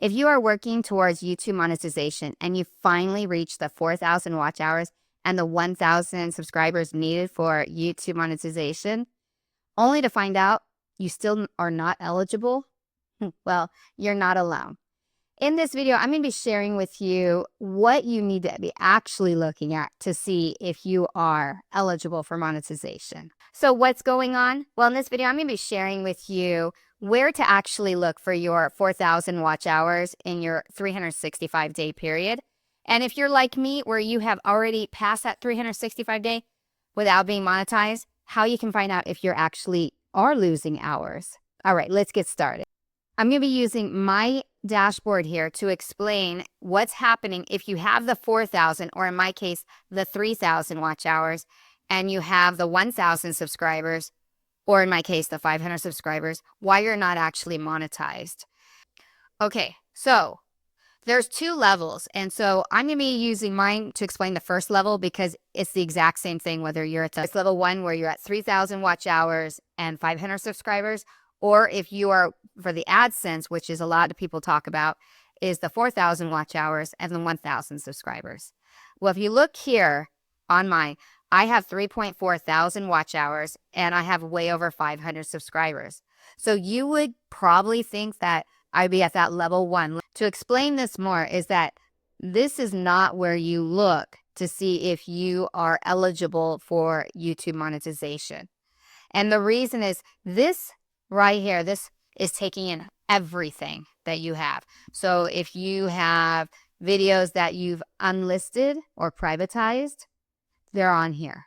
If you are working towards YouTube monetization and you finally reach the 4,000 watch hours and the 1,000 subscribers needed for YouTube monetization, only to find out you still are not eligible, well, you're not alone. In this video, I'm going to be sharing with you what you need to be actually looking at to see if you are eligible for monetization. So what's going on? Well, in this video, I'm going to be sharing with you where to actually look for your 4,000 watch hours in your 365-day period. And if you're like me, where you have already passed that 365-day without being monetized, how you can find out if you're actually are losing hours. All right, let's get started. I'm going to be using my dashboard here to explain what's happening if you have the 4,000, or in my case, the 3,000 watch hours, and you have the 1,000 subscribers, or in my case, the 500 subscribers, why you're not actually monetized. Okay, so there's two levels, and so I'm going to be using mine to explain the first level because it's the exact same thing whether you're at the level 1 where you're at 3,000 watch hours and 500 subscribers, or if you are for the AdSense, which is a lot of people talk about, is the 4,000 watch hours and the 1,000 subscribers. Well, if you look here on mine, I have 3.4 thousand watch hours and I have way over 500 subscribers. So you would probably think that I'd be at that level 1. To explain this more is that this is not where you look to see if you are eligible for YouTube monetization. And the reason is this right here, this is taking in everything that you have. So if you have videos that you've unlisted or privatized, they're on here.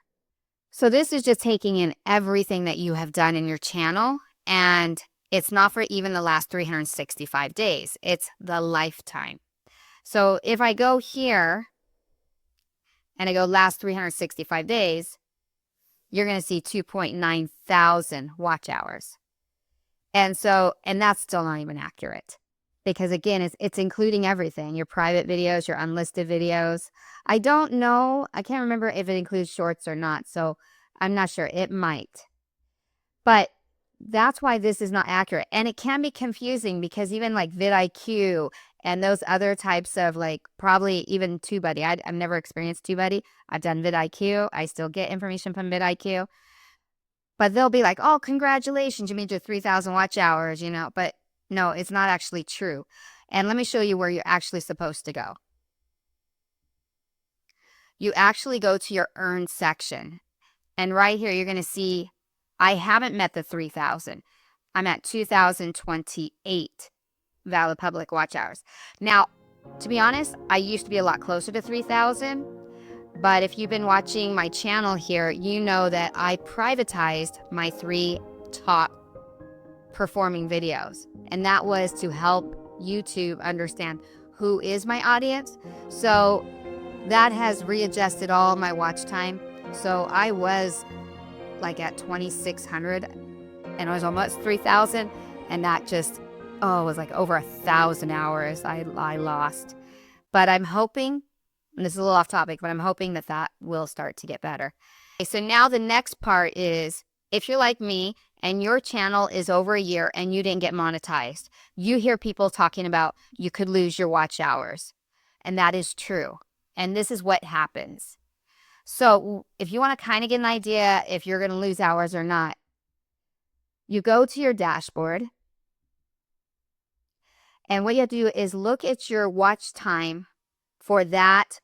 So this is just taking in everything that you have done in your channel, and it's not for even the last 365 days. It's the lifetime. So if I go here and I go last 365 days, you're going to see 2.9 thousand watch hours. And that's still not even accurate because again, it's including everything, your private videos, your unlisted videos. I don't know. I can't remember if it includes shorts or not. So I'm not sure. It might, but that's why this is not accurate. And it can be confusing because even like vidIQ and those other types of like probably even TubeBuddy. I've never experienced TubeBuddy. I've done vidIQ. I still get information from vidIQ. But they'll be like, oh, congratulations, you made your 3,000 watch hours, But no, it's not actually true. And let me show you where you're actually supposed to go. You actually go to your earned section. And right here, you're going to see I haven't met the 3,000. I'm at 2,028 valid public watch hours. Now, to be honest, I used to be a lot closer to 3,000. But if you've been watching my channel here, you know that I privatized my 3 top performing videos. And that was to help YouTube understand who is my audience. So that has readjusted all my watch time. So I was like at 2,600 and I was almost 3,000. And that just, was like over 1,000 hours I lost. But I'm hoping, and this is a little off topic, but I'm hoping that that will start to get better. Okay, so now the next part is, if you're like me and your channel is over a year and you didn't get monetized, you hear people talking about you could lose your watch hours. And that is true. And this is what happens. So if you want to kind of get an idea if you're going to lose hours or not, you go to your dashboard. And what you have to do is look at your watch time for that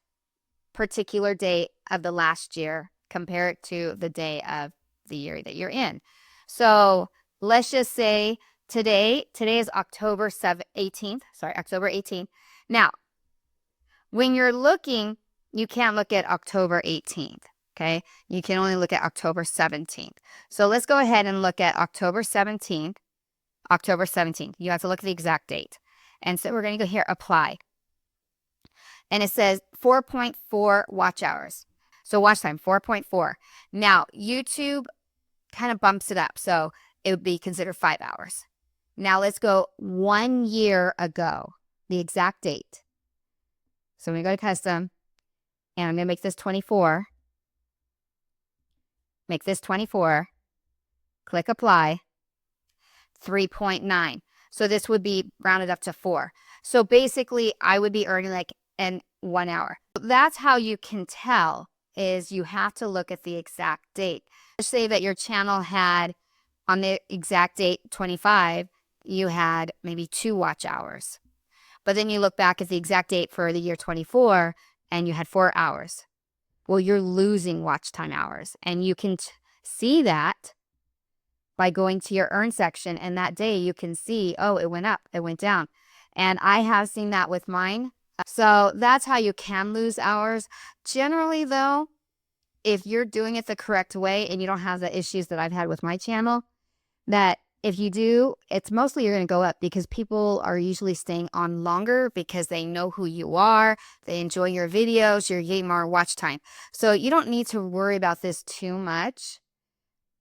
particular day of the last year, compare it to the day of the year that you're in. So let's just say today is October 18th. Now, when you're looking, you can't look at October 18th, okay? You can only look at October 17th. So let's go ahead and look at October 17th. You have to look at the exact date. And so we're going to go here, apply. And it says 4.4 watch hours. So watch time, 4.4. Now, YouTube kind of bumps it up. So it would be considered 5 hours. Now, let's go 1 year ago, the exact date. So I'm going to go to custom, and I'm going to make this 24. Make this 24. Click apply. 3.9. So this would be rounded up to 4. So basically, I would be earning like in 1 hour. That's how you can tell, is you have to look at the exact date. Say that your channel had on the exact date 25, you had maybe 2 watch hours. But then you look back at the exact date for the year 24 and you had 4 hours. Well, you're losing watch time hours. And you can see that by going to your earn section, and that day you can see, oh, it went up, it went down. And I have seen that with mine. So that's how you can lose hours. Generally though, if you're doing it the correct way and you don't have the issues that I've had with my channel, that if you do, it's mostly you're going to go up because people are usually staying on longer because they know who you are, they enjoy your videos, you're getting more watch time. So you don't need to worry about this too much.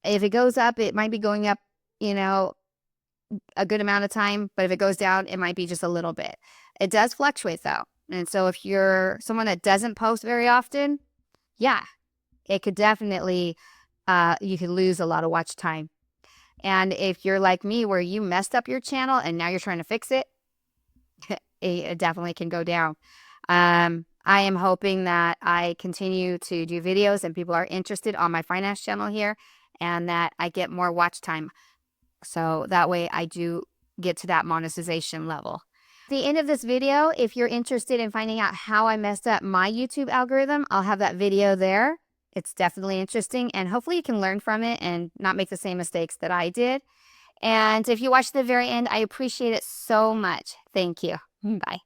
If it goes up, it might be going up, you know, a good amount of time, but if it goes down, it might be just a little bit. It does fluctuate though. And so if you're someone that doesn't post very often, yeah, it could definitely, you could lose a lot of watch time. And if you're like me, where you messed up your channel and now you're trying to fix it, it definitely can go down. I am hoping that I continue to do videos and people are interested on my finance channel here, and that I get more watch time. So that way I do get to that monetization level. At the end of this video, if you're interested in finding out how I messed up my YouTube algorithm, I'll have that video there. It's definitely interesting, and hopefully you can learn from it and not make the same mistakes that I did. And if you watch to the very end, I appreciate it so much. Thank you. Bye.